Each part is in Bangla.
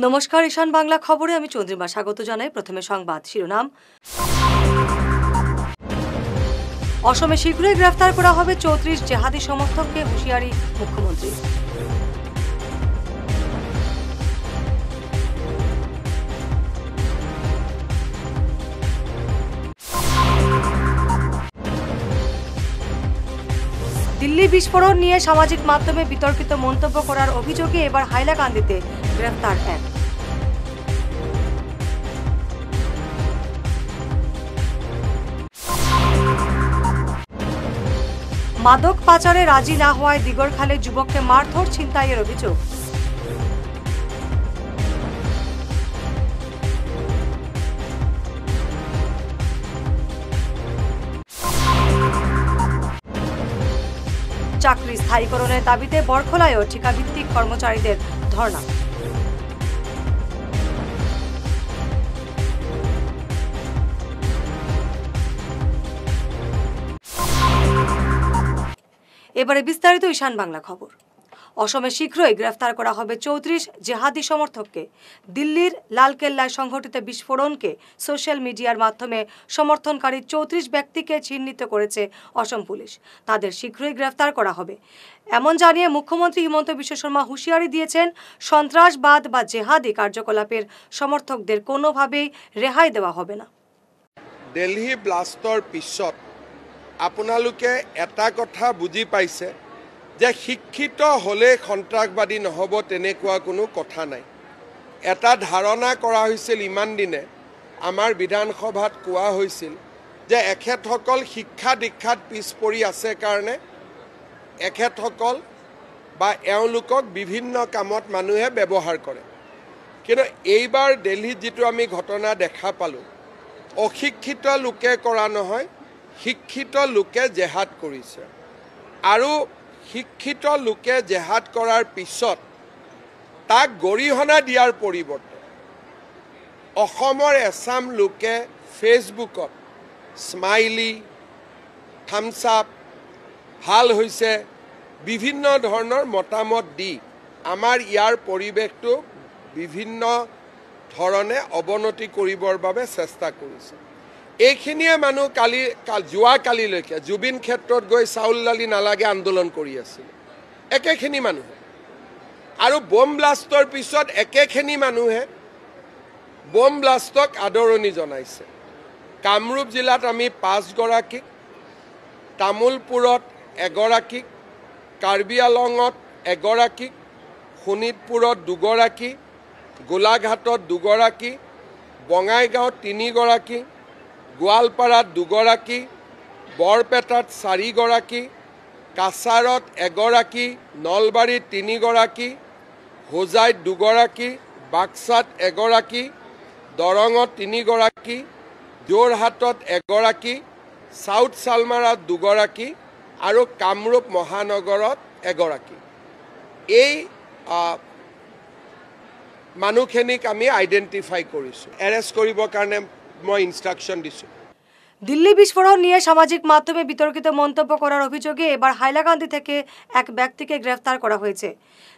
নমস্কার, ঈশান বাংলা খবরে আমি চন্দ্রিমা স্বাগত জানাই। প্রথমে সংবাদ শিরোনাম। অসমে শীঘ্রই গ্রেফতার করা হবে ৩৪ জেহাদি সমর্থককে, হুঁশিয়ারি মুখ্যমন্ত্রী। দিল্লি বিস্ফোরণ নিয়ে সামাজিক মাধ্যমে বিতর্কিত মন্তব্য করার অভিযোগে এবার হাইলাকান্দিতে গ্রেফতার এক। মাদক পাচারে রাজি না হওয়ায় দিগরখালে যুবককে মারধর, ছিনতাইয়ের অভিযোগ। চাকরি স্থায়ীকরণের দাবিতে বরখলায়ও ঠিকাভিত্তিক কর্মচারীদের ধর্ণা। এবারে বিস্তারিত ঈশান বাংলা খবর। অসমে শীঘ্রই গ্রেফতার করা হবে ৩৪ জেহাদি সমর্থককে। দিল্লির লালকেল্লায় সংঘটিত বিস্ফোরণকে সোশ্যাল মিডিয়ার মাধ্যমে সমর্থনকারী ৩৪ ব্যক্তিকে চিহ্নিত করেছে অসম পুলিশ। তাদের শীঘ্রই গ্রেফতার করা হবে এমন জানিয়ে মুখ্যমন্ত্রী হিমন্ত বিশ্ব শর্মা হুঁশিয়ারি দিয়েছেন, সন্ত্রাসবাদ বা জেহাদি কার্যকলাপের সমর্থকদের কোনোভাবেই রেহাই দেওয়া হবে না। দিল্লী ব্লাষ্টৰ পিছত আপোনালোকে এটা কথা বুজি পাইছে যে শিক্ষিত হলে সন্ত্ৰাসবাদী নহব তেনেকুৱা কোনো কথা নাই। এটা ধাৰণা কৰা হৈছিল, ইমান দিনে আমাৰ বিধানসভাত কোৱা হৈছিল যে এখেতসকল শিক্ষা দীক্ষাত পিছ পৰি আছে কাৰণে এখেতসকল বা এওঁলোকক বিভিন্ন কামত মানুহে ব্যৱহাৰ কৰে। কিন্তু এইবাৰ দিল্লীত যিটো আমি ঘটনা দেখা পালোঁ, অশিক্ষিত লোকে কৰা নহয়, শিক্ষিত লোকে জেহাদ কৰিছে। আৰু শিক্ষিত লোকে জেহাদ কৰাৰ পিছত তাক গৰিহণা দিয়াৰ পৰিৱৰ্তে অসমৰ এছাম লোকে ফেচবুকত স্মাইলি, থামছ আপ, ভাল হৈছে, বিভিন্ন ধৰণৰ মতামত দি আমাৰ ইয়াৰ পৰিৱেশটো বিভিন্ন ধৰণে অৱনতি কৰিবৰ বাবে চেষ্টা কৰিছে। এইখিনিয়ে মানুহ যোৱাকালিলৈকে জুবিন ক্ষেত্ৰত গৈ চাউল দালি নালাগে আন্দোলন কৰি আছিল একেখিনি মানুহে, আৰু বম ব্লাষ্টৰ পিছত একেখিনি মানুহে বম ব্লাষ্টক আদৰণি জনাইছে। কামৰূপ জিলাত আমি ৫ গৰাকীক, তামোলপুৰত এগৰাকীক, কাৰ্বি আলঙত এগৰাকীক, শোণিতপুৰত ২ গৰাকী, গোলাঘাটত ২ গৰাকী, বঙাইগাঁৱত ৩ গৰাকী, গোৱালপাৰাত ২ গৰাকী, বৰপেটাত ৪ গৰাকী, কাছাৰত এগৰাকী, নলবাৰীত ৩ গৰাকী, হোজাইত ২ গৰাকী, বাক্সাত এগৰাকী, দৰঙত ৩ গৰাকী, যোৰহাটত এগৰাকী, চাউথ চালমাৰাত ২ গৰাকী আৰু কামৰূপ মহানগৰত এগৰাকী। এই মানুহখিনিক আমি আইডেণ্টিফাই কৰিছোঁ, এৰেষ্ট কৰিবৰ কাৰণে মই ইনষ্ট্ৰাকশন দিছোঁ। দিল্লি বিস্ফোরণ নিয়ে সামাজিক মাধ্যমে বিতর্কিত মন্তব্য করার অভিযোগে এবার হাইলাকান্দি থেকে এক ব্যক্তিকে গ্রেফতার করা হয়েছে।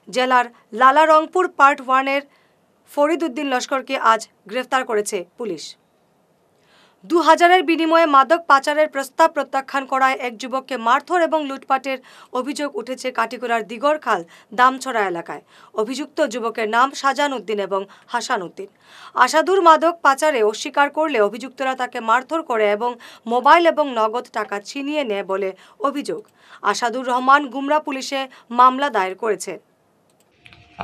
জেলার লালারংপুর পার্ট 1-এর ফরিদ উদ্দিন লস্করকে আজ গ্রেফতার করেছে পুলিশ। ২০০০-এর বিনিময়ে মাদক পাচারের প্রস্তাব প্রত্যাখ্যান করায় এক যুবককে মারধর এবং লুটপাটের অভিযোগ উঠেছে কাটিগড়ার দিগরখাল দামছড়া এলাকায়। অভিযুক্ত যুবকের নাম শাহজান উদ্দিন এবং হাসান উদ্দিন। আসাদুর মাদক পাচারে অস্বীকার করলে অভিযুক্তরা তাকে মারধর করে এবং মোবাইল এবং নগদ টাকা ছিনিয়ে নেয় বলে অভিযোগ। আসাদুর রহমান গুমরা পুলিশে মামলা দায়ের করেছে।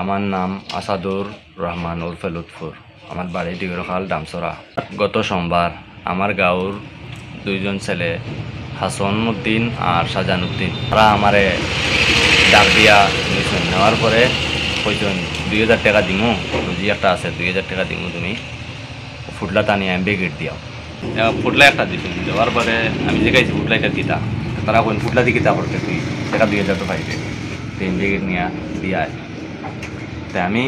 আমার নাম আসাদুর রহমান উর্ফে লুৎফুর, আমার বাড়ি দিগরখাল দামছড়া। গত সোমবার আমার গাঁওর 2 জন ছেলে হাসান উদ্দিন আর শাহজান উদ্দিন, তারা আমারে ডাক দিয়া নিয়েছেন। নেওয়ার পরে কইছেন 2000 টাকা দিমু, রুজি একটা আছে, 2000 টাকা দিমু, তুমি ফুটলা টানি এমবি গেট দিও। ফুটলা একটা দিছেন। দেওয়ার পরে আমি জিজ্ঞাসি ফুটলা এটা কিতা, তারা কোন ফুটলা দিয়ে কিতা করতে, তুই টাকা 2000 তো পাইবে, এমবি গেট নিয়ে দিয়া। তাই আমি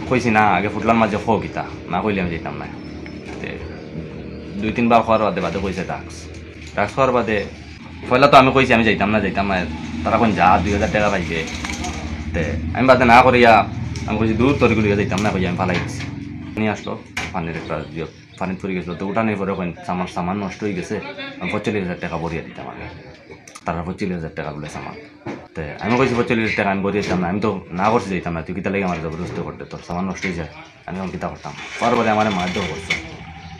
কইছি না, আগে ফুটলার মাঝে খো কিতা, না কইলে আমি যেতাম না। 2-3 বার খাওয়ার বাদে কইছে টাক্স খাওয়ার বাদে পয়লা তো আমি কইছি আমি যাইতাম না। তারা কোন যা 2000 টাকা পাইবে। তে আমি বাদে না করিয়া আমি বলছি দূর তরি করে যাইতাম না, আমি ফালাই গেছি। নিয়ে আসলো পানির একটা পানি পড়ে গেছিলো, তো উঠানোর পরে আমার সামান নষ্ট হয়ে গেছে, আমি 45,000 টাকা ভরিয়ে দিতাম আগে। তারা 45,000 টাকা বলে সামান। তো আমি কইছি 45,000 টাকা আমি ভরিয়ে দিতাম না, আমি তো না করছি যাইতাম না, তুই কিতা লাগে আমার জবরদস্তি করতে, তোর সামান নষ্ট হয়ে যায়, আমি তখন কিতা করতাম। পরে আমার মারধর করছে,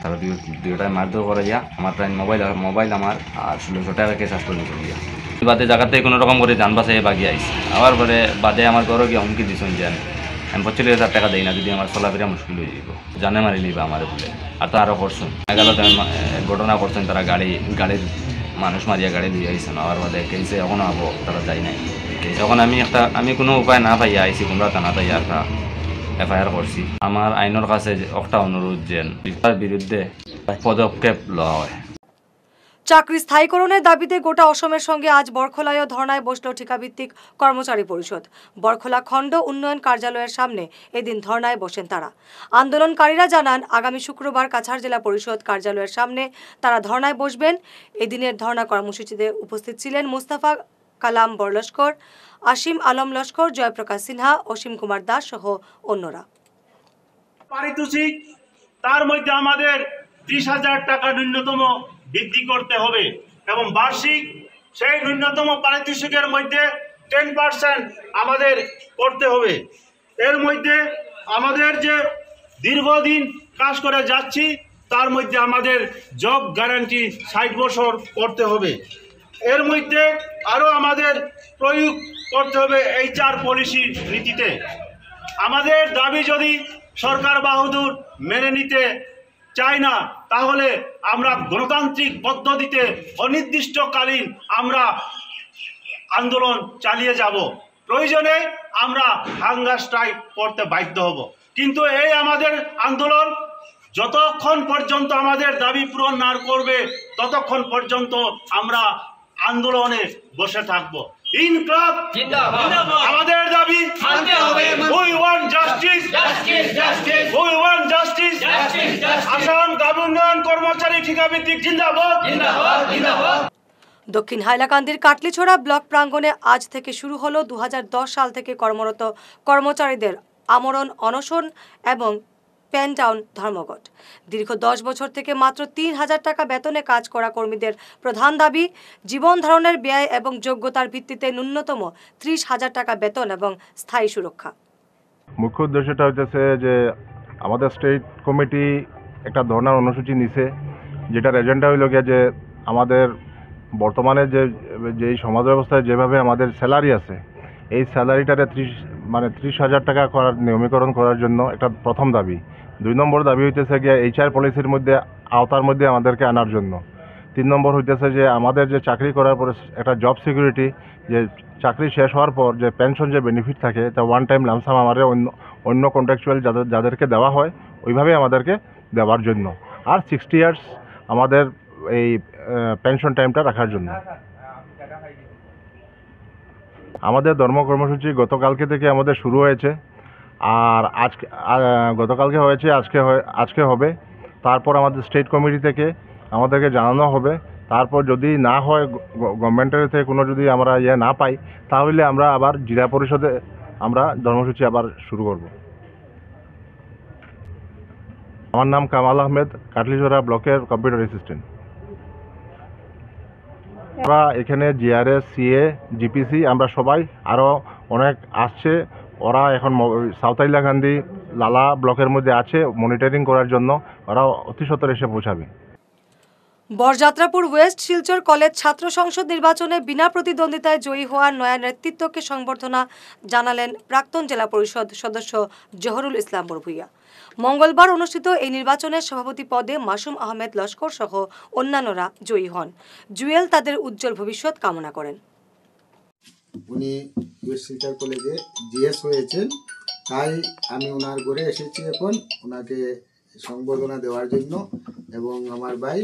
তারা দুইটায় মারধর করে যা আমার প্রায় মোবাইল আমার আর 1600 টাকা কেস আসলো নিয়ে গিয়া বাদে জায়গাতে কোনো রকম করে যান বাসায় বাগিয়ে আইসি। আবার পরে বাদে আমার ঘরে গিয়ে হুমকি দিছেন যে আমি 45,000 টাকা দিই না, যদি আমার চলাফেরা মুশকিল হয়ে যাব, জানে মারি লিবা আমার বলে। আর তো আরও করছেন এগারোতে ঘটনা করছেন, তারা গাড়ির মানুষ মারিয়া গাড়ি দিয়ে আইসেন। আবার বাদে কেসে এখনও আবো তারা যাই নাই কেসে। এখন আমি কোনো উপায় না পাইয়া আইসি, কোনরা টানা তাই একটা এফআইআর করছি। আমার আইনের কাছে একটা অনুরোধ যে তার বিরুদ্ধে পদক্ষেপ লওয়া হয়। চাকরি স্থায়ীকরণের দাবিতে গোটা অসমের সঙ্গে আজ বরখলায়ও ধর্নায় বসল ঠিকাভিত্তিক কর্মচারী পরিষদ। বরখলা খণ্ড উন্নয়ন কার্যালয়ের সামনে এদিন ধর্নায় বসেন তারা। আন্দোলনকারীরা জানান আগামী শুক্রবার কাছাড় জেলা পরিষদ কার্যালয়ের সামনে তারা ধর্নায় বসবেন। এদিনের ধর্না কর্মসূচিতে উপস্থিত ছিলেন মুস্তাফা কালাম বরলস্কর, আসিম আলম লস্কর, জয়প্রকাশ সিনহা, অসীম কুমার দাস সহ অন্যরা। পারিতোষিক তার মধ্যে আমাদের 30,000 টাকা ন্যূনতম বৃদ্ধি করতে হবে এবং বার্ষিক সেই ন্যূনতম পারিতোষিকের মধ্যে 10% আমাদের করতে হবে। এর মধ্যে আমাদের যে দীর্ঘদিন কাজ করে যাচ্ছি তার মধ্যে আমাদের জব গ্যারান্টি 60 বছর করতে হবে। এর মধ্যে আরও আমাদের প্রয়োগ করতে হবে HR পলিসি নীতিতে। আমাদের দাবি যদি সরকার বাহাদুর মেনে নিতে চায় না, তাহলে আমরা গণতান্ত্রিক পদ্ধতিতে অনির্দিষ্টকালীন আমরা আন্দোলন চালিয়ে যাব। প্রয়োজনে আমরা হাঙ্গার স্ট্রাইক করতে বাধ্য হব, কিন্তু এই আমাদের আন্দোলন যতক্ষণ পর্যন্ত আমাদের দাবি পূরণ না করবে ততক্ষণ পর্যন্ত আমরা আন্দোলনে বসে থাকব। ইনকলাব জিন্দাবাদ, আমাদের দাবি মানতে হবে। We want justice, justice, justice, we want justice, justice, justice. Assam গ্রাম উন্নয়ন কর্মচারী ঠিকাভিত্তিক জিন্দাবাদ, জিন্দাবাদ, জিন্দাবাদ। দক্ষিণ হাইলাকান্দির কাটলিছড়া ব্লক প্রাঙ্গণে আজ থেকে শুরু হলো 2010 সাল থেকে কর্মরত কর্মচারীদের আমরণ অনশন এবং পেন ডাউন ধর্মঘট। দীর্ঘ 10 বছর থেকে মাত্র 3,000 টাকা বেতনে কাজ করা কর্মীদের প্রধান দাবি জীবন ধারণের ব্যয় এবং যোগ্যতার ভিত্তিতে ন্যূনতম 30,000 টাকা বেতন এবং স্থায়ী সুরক্ষা। মুখ্য উদ্দেশ্যটা হচ্ছে যে আমাদের স্টেট কমিটি একটা ধর্নার কর্মসূচি নিছে, যেটার এজেন্ডা হইল গিয়ে যে আমাদের বর্তমানে যে সমাজ ব্যবস্থায় যেভাবে আমাদের স্যালারি আছে, এই স্যালারিটারে 30,000 টাকা করার নিয়মীকরণ করার জন্য একটা প্রথম দাবি। 2 নম্বর দাবি হইতেছে গিয়ে HR পলিসির মধ্যে আওতার মধ্যে আমাদেরকে আনার জন্য। 3 নম্বর হইতেছে যে আমাদের যে চাকরি করার পরে একটা জব সিকিউরিটি, যে চাকরি শেষ হওয়ার পর যে পেনশন যে বেনিফিট থাকে তা ওয়ান টাইম লামসাম আমাদের অন্য কন্ট্রাকচুয়াল যাদেরকে দেওয়া হয় ওইভাবে আমাদেরকে দেওয়ার জন্য। আর 60 ইয়ার্স আমাদের এই পেনশন টাইমটা রাখার জন্য। আমাদের ধর্ম কর্মসূচি গতকালকে থেকে আমাদের শুরু হয়েছে, আর গতকালকে হয়েছে, আজকে হবে। তারপর আমাদের স্টেট কমিটি থেকে আমাদেরকে জানানো হবে। তারপর যদি না হয়, গভর্নমেন্টের থেকে কোনো যদি আমরা না পাই, তাহলে আমরা আবার জেলা পরিষদে আমরা ধর্মসূচি আবার শুরু করব। আমার নাম কামাল আহমেদ, কাটলিছড়া ব্লকের কম্পিউটার অ্যাসিস্ট্যান্ট। আমরা এখানে GRS, CA, GPC আমরা সবাই, আরও অনেক আসছে, ওরা এখন সাউথ হাইলাকান্দি লালা ব্লকের মধ্যে আছে মনিটরিং করার জন্য, ওরা অতি সত্বর এসে পৌঁছাবে। বরযাত্রাপুর ওয়েস্ট শিলচর কলেজ ছাত্র সংসদ নির্বাচনে বিনা প্রতিদ্বন্দ্বিতায় জয়ী হওয়ার নয়া নেতৃত্বকে সংবর্ধনা জানালেন প্রাক্তন জেলা পরিষদ সদস্য জহরুল ইসলাম বরভুইয়া। মঙ্গলবার অনুষ্ঠিত এই নির্বাচনে সভাপতি পদে মাসুম আহমেদ লস্কর সহ অন্যান্যরা জয়ী হন। জুয়েল তাদের উজ্জ্বল ভবিষ্যৎ কামনা করেন। উনি ওয়েস্ট শিলচর কলেজে GS হয়েছেন, তাই আমি ওনার ঘরে এসেছি এখন ওনাকে সংবর্ধনা দেওয়ার জন্য। এবং আমার ভাই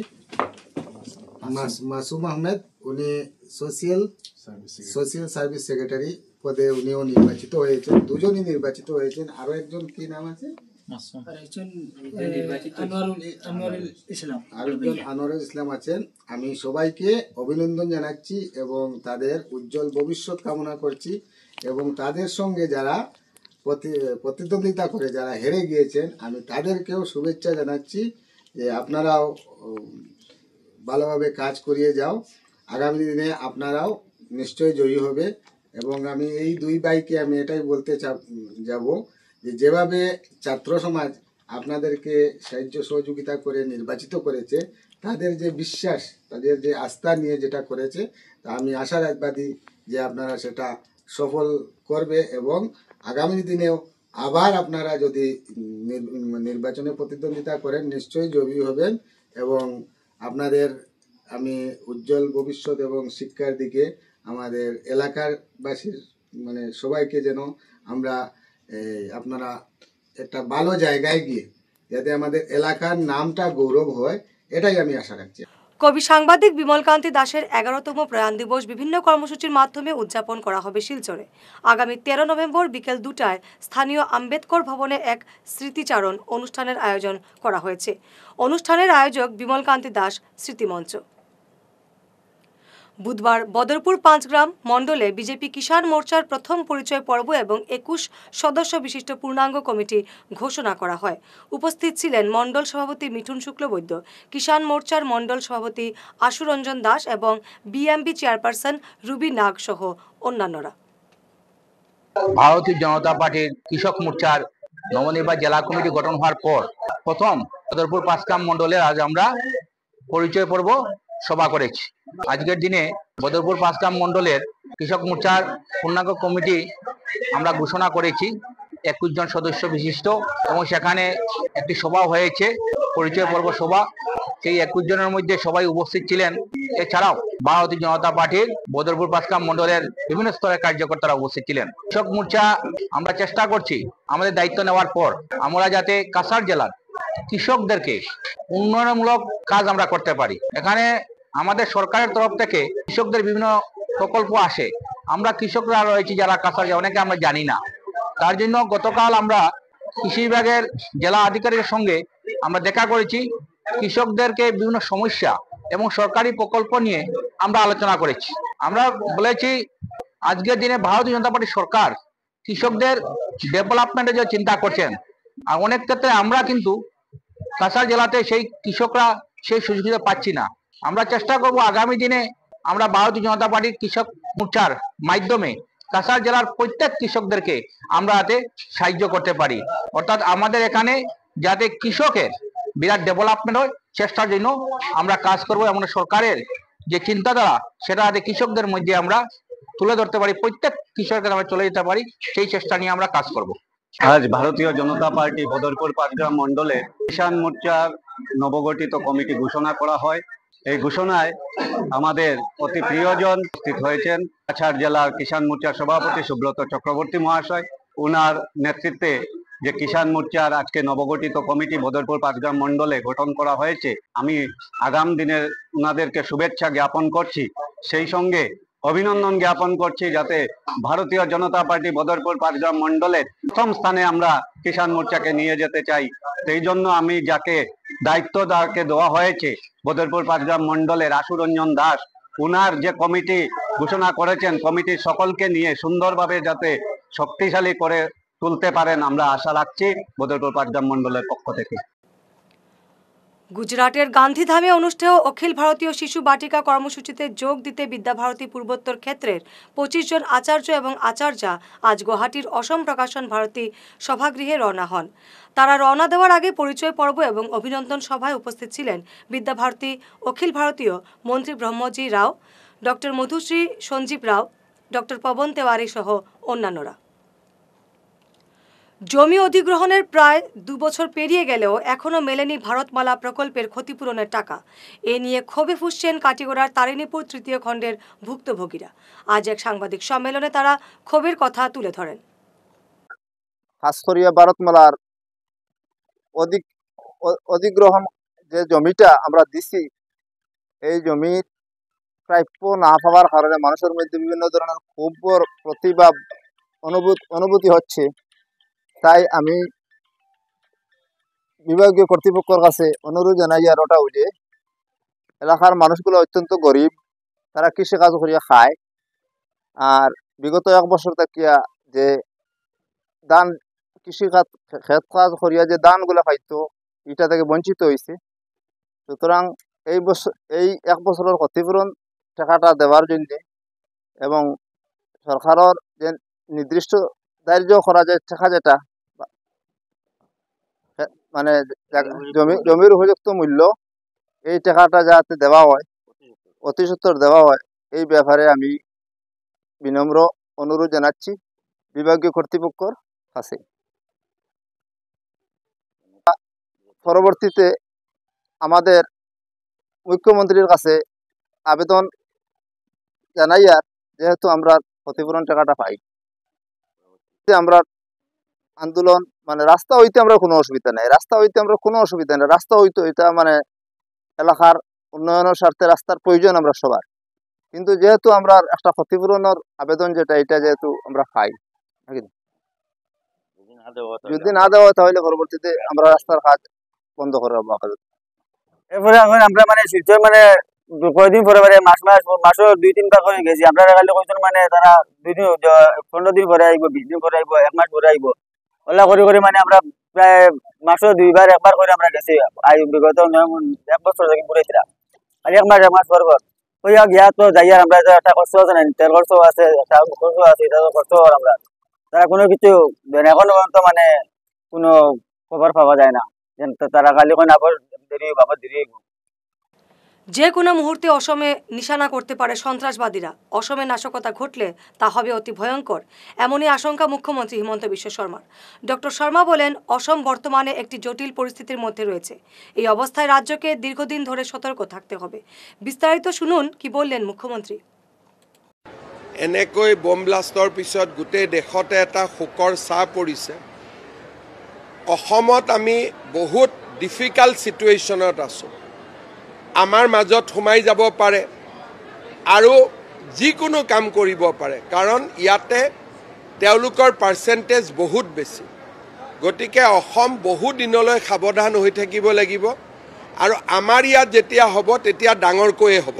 মাসুম আহমেদ, উনি সোশিয়াল সার্ভিস সেক্রেটারি পদে উনিও নির্বাচিত হয়েছেন। দুজনই নির্বাচিত হয়েছেন। আরো একজন কি নাম আছে? আনোয়ারুল ইসলাম আছেন। আমি সবাইকে অভিনন্দন জানাচ্ছি এবং তাদের উজ্জ্বল ভবিষ্যৎ কামনা করছি। এবং তাদের সঙ্গে যারা প্রতিদ্বন্দ্বিতা করে যারা হেরে গিয়েছেন, আমি তাদেরকেও শুভেচ্ছা জানাচ্ছি যে আপনারাও ভালোভাবে কাজ করিয়ে যাও, আগামী দিনে আপনারাও নিশ্চয়ই জয়ী হবে। এবং আমি এই দুই ভাইকে আমি এটাই বলতে যাব যে যেভাবে ছাত্র সমাজ আপনাদেরকে সাহায্য সহযোগিতা করে নির্বাচিত করেছে, তাদের যে বিশ্বাস, তাদের যে আস্থা নিয়ে যেটা করেছে, তা আমি আশাবাদী যে আপনারা সেটা সফল করবে এবং আগামী দিনেও আবার আপনারা যদি নির্বাচনে প্রতিদ্বন্দ্বিতা করেন নিশ্চয়ই জয়ী হবেন। এবং আপনাদের আমি উজ্জ্বল ভবিষ্যৎ এবং শিক্ষার দিকে আমাদের এলাকার বাসীর মানে সবাইকে যেন আমরা আপনারা একটা ভালো জায়গায় গিয়ে যাতে আমাদের এলাকার নামটা গৌরব হয়, এটাই আমি আশা রাখছি। কবি সাংবাদিক বিমলকান্তি দাশের 11তম প্রয়াণ দিবস বিভিন্ন কর্মসূচির মাধ্যমে উদযাপন করা হবে শিলচরে। আগামী 13 নভেম্বর বিকেল 2টায় স্থানীয় আম্বেদকর ভবনে এক স্মৃতিচারণ অনুষ্ঠানের আয়োজন করা হয়েছে। অনুষ্ঠানের আয়োজক বিমলকান্তি দাশ স্মৃতিমঞ্চ। বুধবার বদরপুর পাঁচগ্রাম মণ্ডলে বিজেপি কিষাণ মোর্চার প্রথম পরিচয় পর্ব এবং 21 সদস্য বিশিষ্ট পূর্ণাঙ্গ কমিটি ঘোষণা করা হয়। উপস্থিত ছিলেন মণ্ডল সভাপতি মিঠুন শুক্লবৈদ্য, কিষাণ মোর্চার মণ্ডল সভাপতি আশুরঞ্জন দাস এবং বিএমপি চেয়ারপারসন রুবি নাগ সহ অন্যান্যরা। ভারতীয় জনতা পার্টির কৃষক মোর্চার নবনির্বাচিত জেলা কমিটি গঠন হওয়ার পর প্রথম বদরপুর পাঁচগ্রাম মণ্ডলে আজ আমরা পরিচয় পর্ব সভা করেছি। আজকের দিনে বদরপুর পাঁচগ্রাম মণ্ডলের কৃষক মোর্চার পূর্ণাঙ্গ কমিটি আমরা ঘোষণা করেছি 21 জন সদস্য বিশিষ্ট, এবং সেখানে একটি সভা হয়েছে, পরিচয় পর্ব সভা। সেই 21 জনের মধ্যে সবাই উপস্থিত ছিলেন। এছাড়াও ভারতীয় জনতা পার্টির বদরপুর পাঁচগ্রাম মণ্ডলের বিভিন্ন স্তরের কার্যকর্তারা উপস্থিত ছিলেন। কৃষক মোর্চা আমরা চেষ্টা করছি আমাদের দায়িত্ব নেওয়ার পর আমরা যাতে কাছাড় জেলার কৃষকদেরকে উন্নয়নমূলক কাজ আমরা করতে পারি। এখানে আমাদের সরকারের তরফ থেকে কৃষকদের বিভিন্ন প্রকল্প আসে, আমরা কৃষকরা রয়েছি যারা কাছাড় জেলা অনেকে আমরা জানি না। তার জন্য গতকাল আমরা কৃষি বিভাগের জেলা আধিকারিকের সঙ্গে আমরা দেখা করেছি, কৃষকদেরকে বিভিন্ন সমস্যা এবং সরকারি প্রকল্প নিয়ে আমরা আলোচনা করেছি। আমরা বলেছি আজকের দিনে ভারতীয় জনতা পার্টি সরকার কৃষকদের ডেভেলপমেন্টের যে চিন্তা করছেন, আর অনেক ক্ষেত্রে আমরা কিন্তু কাছাড় জেলাতে সেই কৃষকরা সেই সুযোগ সুবিধা পাচ্ছি না। আমরা চেষ্টা করব আগামী দিনে আমরা ভারতীয় জনতা পার্টির কৃষক মোর্চার মাধ্যমে কাছাড় জেলার প্রত্যেক কৃষকদেরকে আমরা যাতে সাহায্য করতে পারি, অর্থাৎ আমাদের এখানে যাতে কৃষকের বিরাট ডেভেলপমেন্ট হয় চেষ্টার জন্য আমরা কাজ করব। এবং সরকারের যে চিন্তাধারা সেটা যাতে কৃষকদের মধ্যে আমরা তুলে ধরতে পারি, প্রত্যেক কৃষকের আমরা চলে যেতে পারি, সেই চেষ্টা নিয়ে আমরা কাজ করব। আজ ভারতীয় জনতা পার্টি বদরপুর পাঁচগ্রাম মণ্ডলে কিষাণ মোর্চার নবগঠিত কমিটি ঘোষণা করা হয়। এই ঘোষণায় আমাদের অতি প্রিয়জন উপস্থিত হয়েছেন কাছাড় জেলার কিষাণ মোর্চার সভাপতি সুব্রত চক্রবর্তী মহাশয়। ওনার নেতৃত্বে যে কিষাণ মোর্চার আজকে নবগঠিত কমিটি বদরপুর পাঁচগ্রাম মণ্ডলে গঠন করা হয়েছে, আমি আগাম দিনের ওনাদেরকে শুভেচ্ছা জ্ঞাপন করছি, সেই সঙ্গে অভিনন্দন জ্ঞাপন করছি যাতে ভারতীয় জনতা পার্টি বদরপুর পাঁচগ্রাম মণ্ডলের প্রথম স্থানে আমরা কিষাণ মোর্চাকে নিয়ে যেতে চাই। সেই জন্য আমি যাকে দায়িত্ব তাকে দেওয়া হয়েছে বদরপুর পাঁচগ্রাম মণ্ডলের আশুরঞ্জন দাস, উনার যে কমিটি ঘোষণা করেছেন, কমিটির সকলকে নিয়ে সুন্দরভাবে যাতে শক্তিশালী করে তুলতে পারেন আমরা আশা রাখছি বদরপুর পাঁচগ্রাম মণ্ডলের পক্ষ থেকে। গুজরাটের গান্ধীধামে অনুষ্ঠেয় অখিল ভারতীয় শিশু বাটিকা কর্মসূচিতে যোগ দিতে বিদ্যাভারতী পূর্বোত্তর ক্ষেত্রের 25 জন আচার্য এবং আচার্যা আজ গুয়াহাটির অসম প্রকাশন ভারতী সভাগৃহে রওনা হন। তারা রওনা দেওয়ার আগে পরিচয় পর্ব এবং অভিনন্দন সভায় উপস্থিত ছিলেন বিদ্যাভারতী অখিল ভারতীয় মন্ত্রী ব্রহ্মজি রাও, ডক্টর মধুশ্রী সঞ্জীব রাও, ডক্টর পবন তেওয়ারি সহ অন্যান্যরা। জমি অধিগ্রহণের প্রায় 2 বছর পেরিয়ে গেলেও এখনও মেলেনি ভারতমালা প্রকল্পের ক্ষতিপূরণের টাকা। এ নিয়ে ক্ষোভে ফুঁসছেন কাটিগড়ার তারিণীপুর তৃতীয় খণ্ডের ভুক্তভোগীরা। আজ এক সাংবাদিক সম্মেলনে তারা ক্ষোভের কথা তুলে ধরেন। খাস করিয়া ভারতমালার অধিগ্রহণ যে জমিটা আমরা দিছি, এই জমি প্রাপ্য না পাওয়ার কারণে মানুষের মধ্যে বিভিন্ন ধরনের ক্ষোভের প্রতিভা অনুভূতি হচ্ছে। তাই আমি বিভাগীয় কর্তৃপক্ষের কাছে অনুরোধ জানাই আর ওটাও যে এলাকার মানুষগুলো অত্যন্ত গরিব, তারা কৃষিকাজ করিয়া খায়, আর বিগত 1 বছর থাকিয়া যে দান কৃষি খাত ক্ষেত কাজ করিয়া যে দানগুলো পাইতো এটা থেকে বঞ্চিত হয়েছে। সুতরাং এই 1 বছরের ক্ষতিপূরণ টাকাটা দেওয়ার জন্য এবং সরকারের যে নির্দিষ্ট ধার্য করা যায় টাকা যেটা মানে জমির উপযুক্ত মূল্য এই টাকাটা যাতে দেওয়া হয়, অতি সত্বর দেওয়া হয়, এই ব্যাপারে আমি বিনম্র অনুরোধ জানাচ্ছি বিভাগীয় কর্তৃপক্ষের কাছে। পরবর্তীতে আমাদের মুখ্যমন্ত্রীর কাছে আবেদন জানাইয়া যেহেতু আমরা ক্ষতিপূরণ টাকাটা পাই, আমরা আন্দোলন মানে রাস্তা হইতে আমরা কোনো অসুবিধা নাই, রাস্তা হইতো এটা মানে এলাকার উন্নয়নের স্বার্থে রাস্তার প্রয়োজন আমরা সবার, কিন্তু যেহেতু আমরা একটা ক্ষতিপূরণের আবেদন যেটা এটা যেহেতু আমরা পাই, যদি না দেওয়া তাহলে পরবর্তীতে আমরা রাস্তার কাজ বন্ধ করে রাখবো। এরপরে এখন আমরা মানে শিলচর মানে কয়েকদিন পরে মানে মাসও 2-3 বার করে গেছি। আমরা কালে কইছেন মানে তারা 15 দিন পরে আইব, 20 দিন পরে আইব, 1 মাস পরে আইব, ওলা করে মানে আমরা প্রায় মাসও 2 বার 1 বার করে আমরা গেছি। বিগত 1 বছর থেকে ঘুরেছিলাম, খালি 1 মাস পর ওইয়া গিয়া তো যাইয়া আমরা একটা কষ্ট আছে না, তেল খরচ আছে, খরচ আছে, এটা কষ্ট আমরা তারা কোনো কিছু এখন পর্যন্ত মানে কোনো খবর পাওয়া যায় না। তারা খালি কোন আবার দেরি হইব। যে কোনো মুহূর্তে অসমে নিশানা করতে পারে সন্ত্রাসবাদীরা। অসমে নাশকতা ঘটলে তা হবে অতি ভয়ঙ্কর, এমনই আশঙ্কা মুখ্যমন্ত্রী হিমন্ত বিশ্ব শর্মার। ডক্টর শর্মা বলেন, অসম বর্তমানে একটি জটিল পরিস্থিতির মধ্যে রয়েছে। এই অবস্থায় রাজ্যকে দীর্ঘদিন ধরে সতর্ক থাকতে হবে। বিস্তারিত শুনুন কি বললেন মুখ্যমন্ত্রী। এনেকৈ বম ব্লাষ্টৰ পিছত গোটেই দেশতে এটা শোকৰ ছাঁ পৰিছে। অসমত আমি বহুত ডিফিকাল্ট চিটুৱেশ্যনত আছোঁ। আমাৰ মাজত সোমাই যাব পাৰে আৰু যিকোনো কাম কৰিব পাৰে, কাৰণ ইয়াতে তেওঁলোকৰ পাৰ্চেণ্টেজ বহুত বেছি। গতিকে অসম বহু দিনলৈ সাৱধান হৈ থাকিব লাগিব আৰু আমাৰ ইয়াত যেতিয়া হ'ব তেতিয়া ডাঙৰকৈয়ে হ'ব।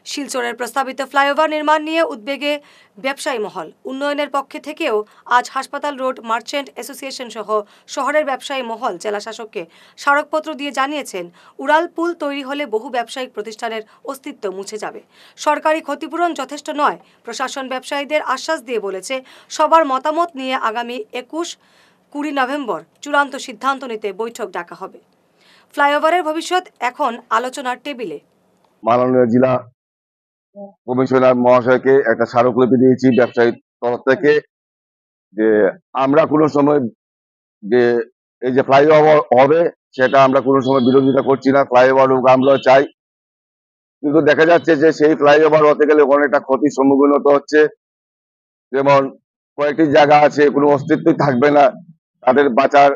শিলচরের প্রস্তাবিত ফ্লাইওভার নির্মাণ নিয়ে উদ্বেগে ব্যবসায়ী মহল। উন্নয়নের পক্ষে থেকেও আজ হাসপাতাল রোড মার্চেন্ট অ্যাসোসিয়েশন সহ শহরের ব্যবসায়ী মহল জেলা শাসককে স্মারকপত্র দিয়ে জানিয়েছেন, উড়াল পুল তৈরি হলে বহু ব্যবসায়িক প্রতিষ্ঠানের অস্তিত্ব মুছে যাবে। সরকারি ক্ষতিপূরণ যথেষ্ট নয়। প্রশাসন ব্যবসায়ীদের আশ্বাস দিয়ে বলেছে, সবার মতামত নিয়ে আগামী 21-20 নভেম্বর চূড়ান্ত সিদ্ধান্ত নিতে বৈঠক ডাকা হবে। ফ্লাইওভারের ভবিষ্যৎ এখন আলোচনার টেবিলে। মাননীয় জেলা কমিশনার মহাশয়কে একটা স্মারকলিপি দিয়েছি ব্যবসায়ীর তরফ থেকে, যে আমরা কোনো সময় যে এই যে ফ্লাইওভার হবে সেটা আমরা কোনো সময় বিরোধিতা করছি না, ফ্লাইওভার আমরা চাই, কিন্তু দেখা যাচ্ছে যে সেই ফ্লাইওভার হতে গেলে অনেকটা ক্ষতির সম্মুখীন হতে হচ্ছে। যেমন কয়েকটি জায়গা আছে কোনো অস্তিত্বই থাকবে না, তাদের বাঁচার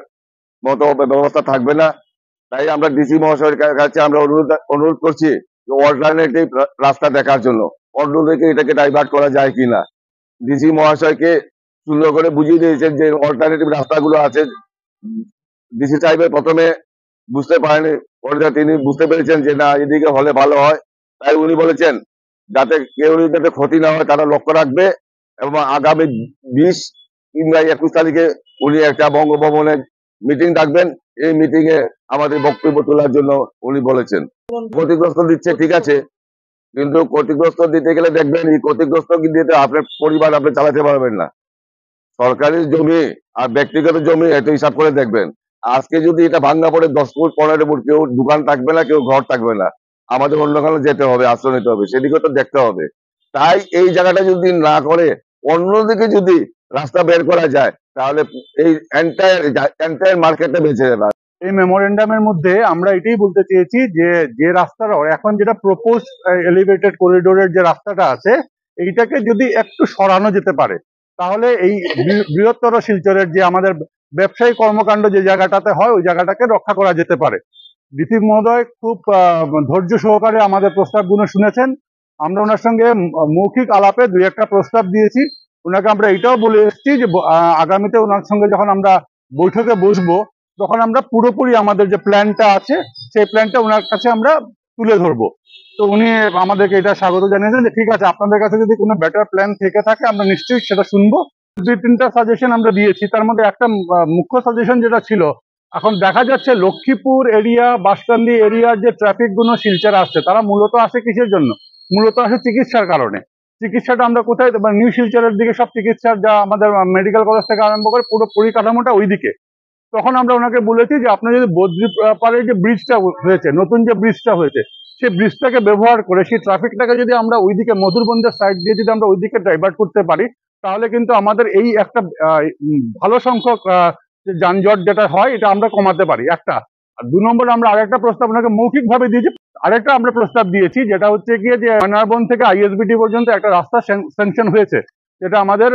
মতো ব্যবস্থা থাকবে না। তাই আমরা ডিসি মহাশয়ের কাছে আমরা অনুরোধ করছি অল্টারনেটিভ রাস্তা দেখার জন্য, অন্য দিকে এটাকে ডাইভার্ট করা যায় কিনা। ডিসি মহাশয়কে সুন্দর করে বুঝিয়ে দিয়েছেন যে অল্টারনেটিভ রাস্তাগুলো আছে। ডিসি সাহেবের প্রথমে বুঝতে পারেনি, পরে তিনি বুঝতে পেরেছেন যে না এদিকে হলে ভালো হয়, তাই উনি বলেছেন যাতে কেউ যাতে ক্ষতি না হয় তারা লক্ষ্য রাখবে, এবং আগামী 20 কিংবা 21 তারিখে উনি একটা বঙ্গভবনে মিটিং ডাকবেন। এই মিটিং এ আমাদের বক্তব্য তোলার জন্য উনি বলেছেন। ক্ষতিগ্রস্ত দিচ্ছে ঠিক আছে, কিন্তু ক্ষতিগ্রস্ত দিতে গেলে দেখবেন এই ক্ষতিগ্রস্ত দিতে আপনার পরিবার আপনি চালাতে পারবেন না। সরকারি জমি আর ব্যক্তিগত জমি এটা হিসাব করে দেখবেন। আজকে যদি এটা ভাঙা পড়ে 10 ফুট 15 ফুট, কেউ দোকান থাকবে না, কেউ ঘর থাকবে না, আমাদের অন্য কারণে যেতে হবে, আশ্রয় নিতে হবে, সেদিকে তো দেখতে হবে। তাই এই জায়গাটা যদি না করে অন্যদিকে যদি রাস্তা বের করা যায় তাহলে এই এন্টায়ার মার্কেটটা বেঁচে যাবে। এই মেমোরেন্ডামের মধ্যে আমরা এটাই বলতে চেয়েছি যে রাস্তাটা এখন যেটা প্রপোজ এলিভেটেড করিডোরের যে রাস্তাটা আছে এইটাকে যদি একটু সরানো যেতে পারে তাহলে এই বৃহত্তর শিলচরের যে আমাদের ব্যবসায়ী কর্মকাণ্ড যে জায়গাটাতে হয় ওই জায়গাটাকে রক্ষা করা যেতে পারে। ডিসি মহোদয় খুব ধৈর্য সহকারে আমাদের প্রস্তাবগুলো শুনেছেন। আমরা ওনার সঙ্গে মৌখিক আলাপে 2-1টা প্রস্তাব দিয়েছি। ওনাকে আমরা এটাও বলে এসেছি যে আগামীতে ওনার সঙ্গে যখন আমরা বৈঠকে বসবো তখন আমরা পুরোপুরি আমাদের যে প্ল্যানটা আছে সেই প্ল্যানটা ওনার কাছে আমরা তুলে ধরবো। তো উনি আমাদেরকে এটা স্বাগত জানিয়েছেন যে ঠিক আছে, আপনাদের কাছে যদি কোনো বেটার প্ল্যান থেকে থাকে আমরা নিশ্চয়ই সেটা শুনবো 2-3টা সাজেশন আমরা দিয়েছি, তার মধ্যে একটা মুখ্য সাজেশন যেটা ছিল, এখন দেখা যাচ্ছে লক্ষ্মীপুর এরিয়া, বাসকান্দি এরিয়ার যে ট্রাফিকগুলো শিলচর আসছে, তারা মূলত আসে কিসের জন্য? মূলত আসে চিকিৎসার কারণে। চিকিৎসাটা আমরা কোথায়, নিউ শিলচরের দিকে সব চিকিৎসার, যা আমাদের মেডিকেল কলেজ থেকে আরম্ভ করে পুরো পরিকাঠামোটা ওই দিকে। তখন আমরা ওনাকে বলেছি যে আপনার যদি বদ্রিপাড়ে যে ব্রিজটা হয়েছে, নতুন যে ব্রিজটা হয়েছে, সেই ব্রিজটাকে ব্যবহার করে সেই ট্রাফিকটাকে যদি আমরা ওইদিকে মধুরবন্দের সাইড দিয়ে যদি আমরা ওইদিকে ডাইভার্ট করতে পারি, তাহলে কিন্তু আমাদের এই একটা ভালো সংখ্যক যানজট যেটা হয় এটা আমরা কমাতে পারি, একটা। আর 2 নম্বর আমরা আরেকটা প্রস্তাব ওনাকে মৌখিকভাবে দিয়েছি, আরেকটা আমরা প্রস্তাব দিয়েছি, যেটা হচ্ছে গিয়ে যে ময়নারবন থেকে আইএসবিটি পর্যন্ত একটা রাস্তা স্যাংশন হয়েছে, যেটা আমাদের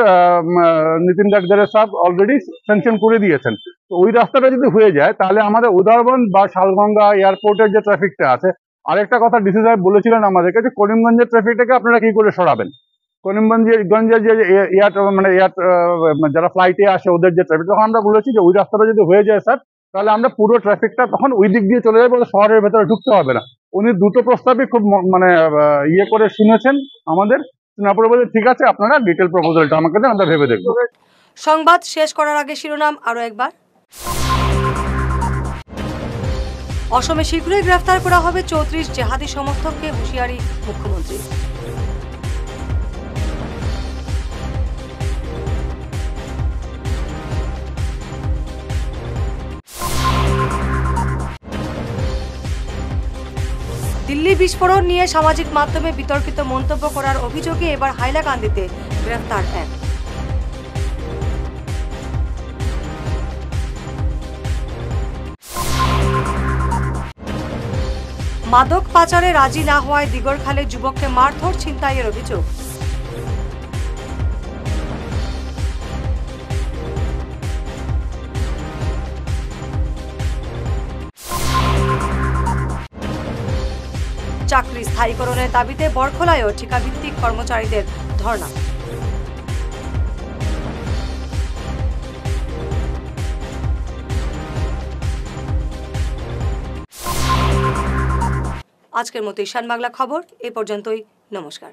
নীতিন গাডকারি সাহেব অলরেডি স্যাংশন করে দিয়েছেন। তো ওই রাস্তাটা যদি হয়ে যায়, তাহলে আমাদের উদারবন বা শালগঙ্গা এয়ারপোর্টের যে ট্রাফিকটা আছে, আরেকটা কথা ডিসি সাহেব বলেছিলেন আমাদেরকে যে করিমগঞ্জের ট্রাফিকটাকে আপনারা কি করে সরাবেন। করিমগঞ্জের যে যারা ফ্লাইটে আসে ওদের যে ট্রাফিক, তখন আমরা বলেছি যে ওই রাস্তাটা যদি হয়ে যায় স্যার, তাহলে আমরা পুরো ট্রাফিকটা তখন ওই দিক দিয়ে চলে যাবো, শহরের ভেতরে ঢুকতে হবে না। উনি দুটো প্রস্তাবই খুব করে শুনেছেন আমাদের, শোনার পরে বলে ঠিক আছে আপনারা ডিটেল প্রপোজালটা আমাকে দেন, আমরা ভেবে দেখবো। সংবাদ শেষ করার আগে শিরোনাম আরো একবার। অসমে শীঘ্রই গ্রেফতার করা হবে 34 জেহাদি সমর্থককে, হুঁশিয়ারি মুখ্যমন্ত্রী। দিল্লি বিস্ফোরণ নিয়ে সামাজিক মাধ্যমে বিতর্কিত মন্তব্য করার অভিযোগে এবার হাইলাকান্দিতে গ্রেফতার এক। মাদক পাচারে রাজি না হওয়ায় দিগরখালে যুবককে মারধর, ছিনতাইয়ের অভিযোগ। চাকরি স্থায়ীকরণের দাবিতে বরখলায়ও ঠিকাভিত্তিক কর্মচারীদের ধর্ণা। আজকের মতো ঈশান বাংলা খবর এ পর্যন্তই। নমস্কার।